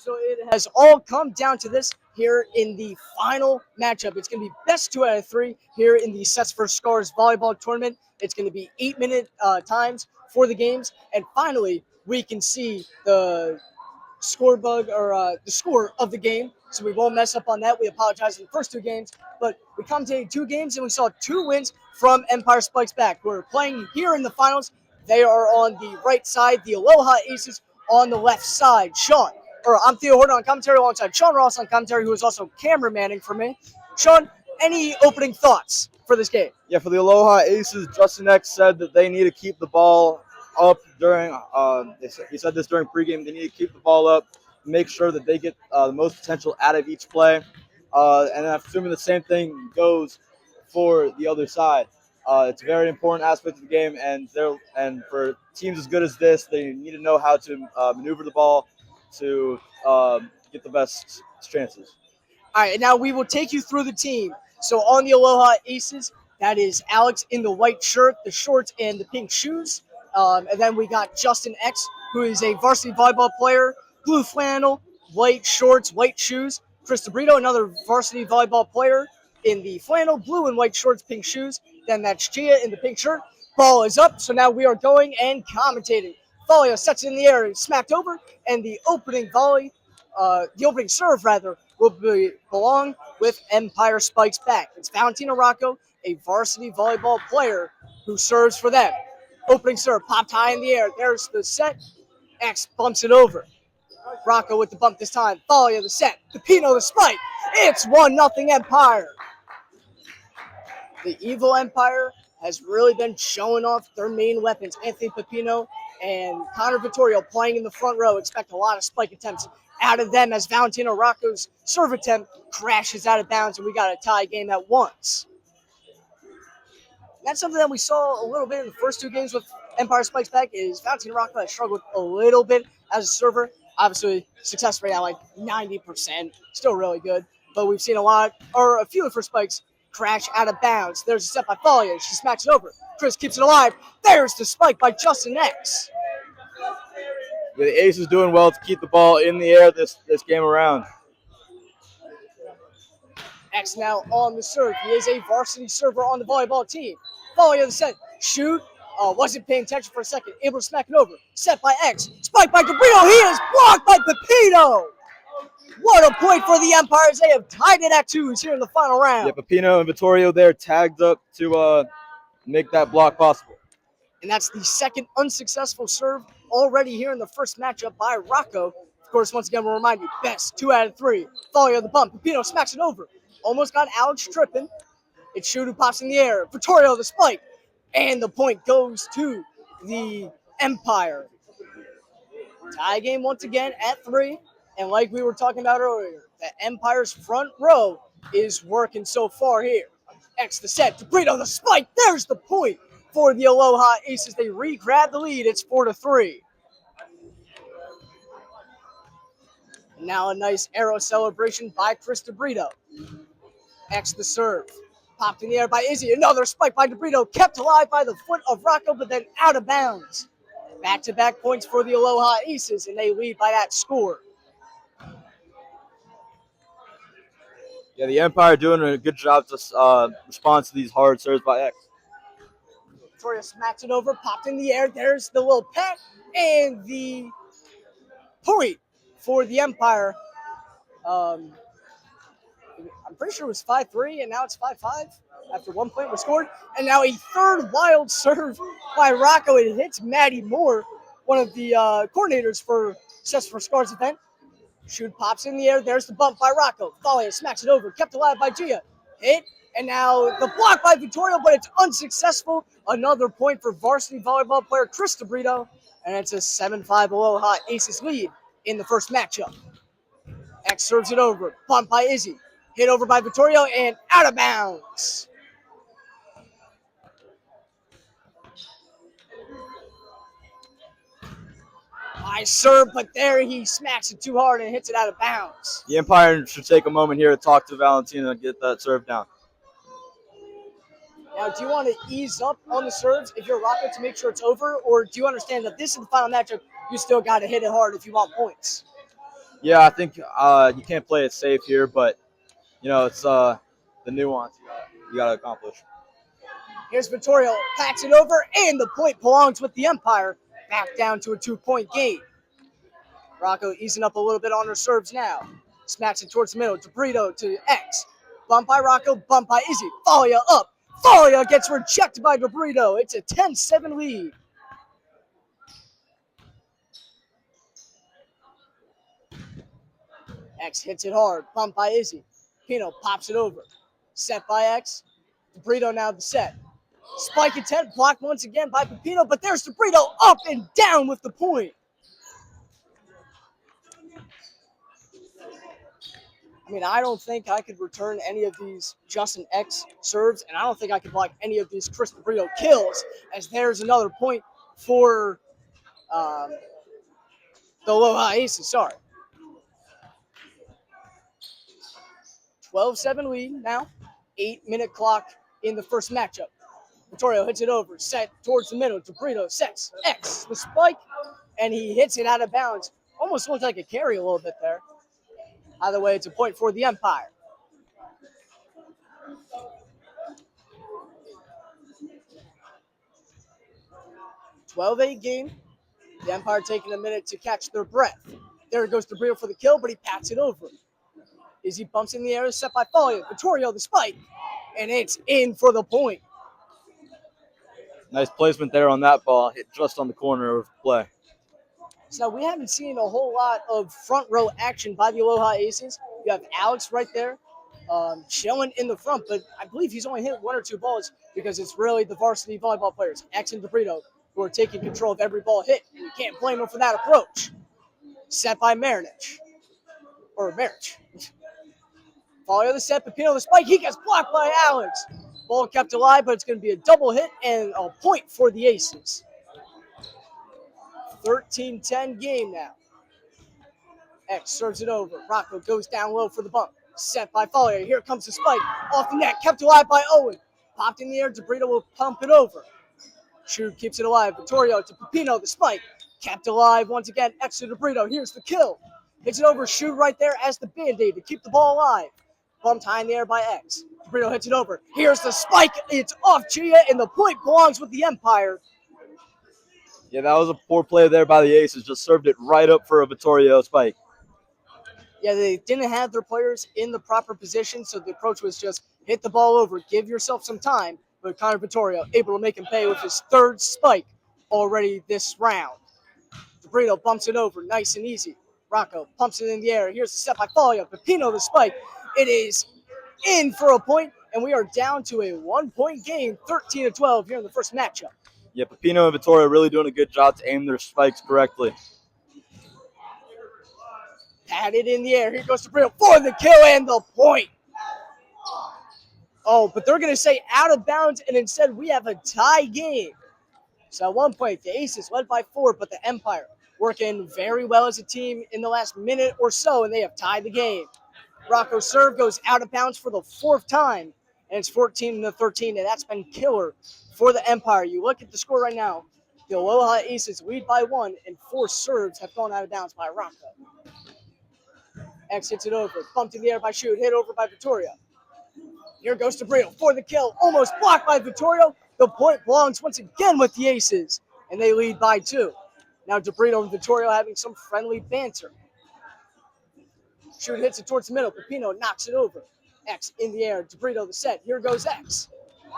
So it has all come down to this here in the final matchup. It's going to be best 2 out of 3 here in the Sets for Scars volleyball tournament. It's going to be 8-minute times for the games. And finally, we can see the score bug or the score of the game. So we won't mess up on that. We apologize for the first 2 games. But we commentated 2 games and we saw 2 wins from Empire Spikes Back. We're playing here in the finals. They are on the right side. The Aloha Aces on the left side. I'm Theo Horton on commentary alongside Sean Ross on commentary, who is also cameramanning for me. Sean, any opening thoughts for this game? Yeah, for the Aloha Aces, Justin X said that they need to keep the ball up during. He said this during pregame. They need to keep the ball up, make sure that they get the most potential out of each play, and I'm assuming the same thing goes for the other side. It's a very important aspect of the game, and for teams as good as this, they need to know how to maneuver the ball to get the best chances. All right, now we will take you through the team. So on the Aloha Aces, that is Alex in the white shirt, the shorts, and the pink shoes. And then we got Justin X, who is a varsity volleyball player, blue flannel, white shorts, white shoes. Chris DeBrito, another varsity volleyball player in the flannel, blue and white shorts, pink shoes. Then that's Gia in the pink shirt. Ball is up, so now we are going and commentating. Volley sets it in the air and smacked over, and the opening serve will belong with Empire Spikes Back. It's Valentina Rocco, a varsity volleyball player who serves for them. Opening serve, popped high in the air. There's the set. X bumps it over. Rocco with the bump this time. Volley of the set. Pepino the spike. It's 1-0 Empire. The Evil Empire has really been showing off their main weapons. Anthony Pepino and Connor Vittorio playing in the front row. Expect a lot of spike attempts out of them as Valentino Rocco's serve attempt crashes out of bounds, and we got a tie game at once. That's something that we saw a little bit in the first 2 games with Empire Spikes Back is Valentino Rocco has struggled a little bit as a server. Obviously, success rate at like 90%, still really good. But we've seen a few of her spikes crash out of bounds. There's a set by Folia. She smacks it over. Chris keeps it alive. There's the spike by Justin X. Yeah, the Ace is doing well to keep the ball in the air this game around. X now on the serve. He is a varsity server on the volleyball team. Volley of the set. Shoot. Wasn't paying attention for a second. Able to smack it over. Set by X. Spike by Cabrino. He is blocked by Pepino. What a point for the Empires. They have tied it at 2 here in the final round. Yeah, Pepino and Vittorio there tagged up to make that block possible. And that's the second unsuccessful serve already here in the first matchup by Rocco. Of course, once again, we'll remind you, best 2 out of 3. Volley of the bump. Pepino smacks it over. Almost got Alex tripping. It's Shoot who pops in the air. Vittorio the spike. And the point goes to the Empire. Tie game once again at 3. And like we were talking about earlier, the Empire's front row is working so far here. X the set. DeBrito the spike. There's the point for the Aloha Aces. They re-grab the lead. It's 4-3. Now a nice arrow celebration by Chris DeBrito. X the serve. Popped in the air by Izzy. Another spike by DeBrito. Kept alive by the foot of Rocco, but then out of bounds. Back-to-back points for the Aloha Aces, and they lead by that score. Yeah, the Empire doing a good job to respond to these hard serves by X. Victoria smacks it over, popped in the air. There's the little pet and the point for the Empire. I'm pretty sure it was 5-3, and now it's 5-5 after 1 point was scored. And now a third wild serve by Rocco. It hits Maddie Moore, one of the coordinators for Sets for Scars event. Shoot pops in the air. There's the bump by Rocco. Folia smacks it over. Kept alive by Gia. Hit. And now the block by Vittorio, but it's unsuccessful. Another point for varsity volleyball player Chris DeBrito. And it's a 7-5 Aloha Aces lead in the first matchup. X serves it over. Bump by Izzy. Hit over by Vittorio and out of bounds. High serve, but there he smacks it too hard and hits it out of bounds. The Empire should take a moment here to talk to Valentina and get that serve down. Now, do you want to ease up on the serves if you're Rocco to make sure it's over, or do you understand that this is the final matchup? You still got to hit it hard if you want points? Yeah, I think you can't play it safe here, but it's the nuance you gotta accomplish. Here's Vittorio, packs it over, and the point belongs with the Empire. Back down to a 2-point game. Rocco easing up a little bit on her serves now. Smacks it towards the middle. DeBrito to X. Bump by Rocco, bump by Izzy. Falia up. Falia gets rejected by DeBrito. It's a 10-7 lead. X hits it hard. Bump by Izzy. Pino pops it over. Set by X. DeBrito now the set. Spike attempt blocked once again by Pepino, but there's DeBrito up and down with the point. I mean, I don't think I could return any of these Justin X serves, and I don't think I could block any of these Chris DeBrito kills, as there's another point for the Aloha Aces. Sorry. 12-7 lead now. 8-minute clock in the first matchup. Vittorio hits it over, set towards the middle. DeBrito sets X, the spike, and he hits it out of bounds. Almost looked like a carry a little bit there. Either way, it's a point for the Empire. "12-8 game. The Empire taking a minute to catch their breath. There goes DeBrito for the kill, but he pats it over. Izzy bumps in the air, set by Falia. Vittorio, the spike, and it's in for the point. Nice placement there on that ball. Hit just on the corner of play. So we haven't seen a whole lot of front row action by the Aloha Aces. You have Alex right there, chilling in the front, but I believe he's only hit 1 or 2 balls because it's really the varsity volleyball players, X and DeBrito, who are taking control of every ball hit. And you can't blame them for that approach. Set by Marich. Follow the set, Pepino the spike. He gets blocked by Alex. Ball kept alive, but it's going to be a double hit and a point for the Aces. 13-10 game now. X serves it over. Rocco goes down low for the bump. Set by Follier. Here comes the spike. Off the net. Kept alive by Owen. Popped in the air. DeBrito will pump it over. Shu keeps it alive. Vittorio to Pepino. The spike. Kept alive once again. X to DeBrito. Here's the kill. Hits it over. Shu right there as the band-aid to keep the ball alive. Bumped high in the air by X. DeBrito hits it over. Here's the spike. It's off Chia, and the point belongs with the Empire. Yeah, that was a poor play there by the Aces. Just served it right up for a Vittorio spike. Yeah, they didn't have their players in the proper position, so the approach was just hit the ball over, give yourself some time. But Connor Vittorio able to make him pay with his 3rd spike already this round. DeBrito bumps it over, nice and easy. Rocco pumps it in the air. Here's the step by Follia. Pepino the spike. It is in for a point, and we are down to a 1-point game, 13-12 here in the first matchup. Yeah, Pepino and Vittorio really doing a good job to aim their spikes correctly. Patted in the air. Here goes DeBrito for the kill and the point. Oh, but they're going to say out of bounds, and instead we have a tie game. So at one point, the Aces led by 4, but the Empire working very well as a team in the last minute or so, and they have tied the game. Rocco's serve goes out of bounds for the 4th time, and it's 14-13, and that's been killer for the Empire. You look at the score right now, the Aloha Aces lead by 1, and 4 serves have gone out of bounds by Rocco. X hits it over, bumped in the air by Shu, hit over by Vittorio. Here goes DeBrito for the kill, almost blocked by Vittorio. The point belongs once again with the Aces, and they lead by 2. Now DeBrito and Vittorio having some friendly banter. Shu hits it towards the middle. Pepino knocks it over. X in the air. DeBrito the set. Here goes X.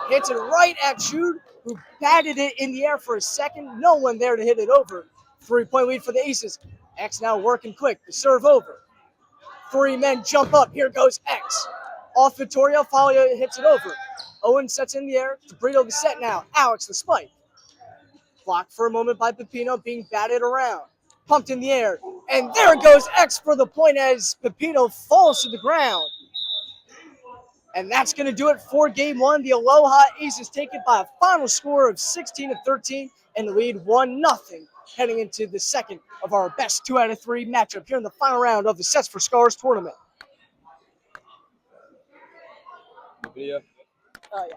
Hits it right at Shu, who batted it in the air for a second. No one there to hit it over. 3-point lead for the Aces. X now working quick. The serve over. 3 men jump up. Here goes X. Off Vittorio. Follia hits it over. Owen sets in the air. DeBrito the set now. Alex the spike. Blocked for a moment by Pepino, being batted around. Pumped in the air. And there goes X for the point as Pepino falls to the ground. And that's going to do it for game 1. The Aloha Aces take it by a final score of 16-13 and lead 1-0, heading into the second of our best 2 out of 3 matchup here in the final round of the Sets for Scars tournament. Video. Yeah.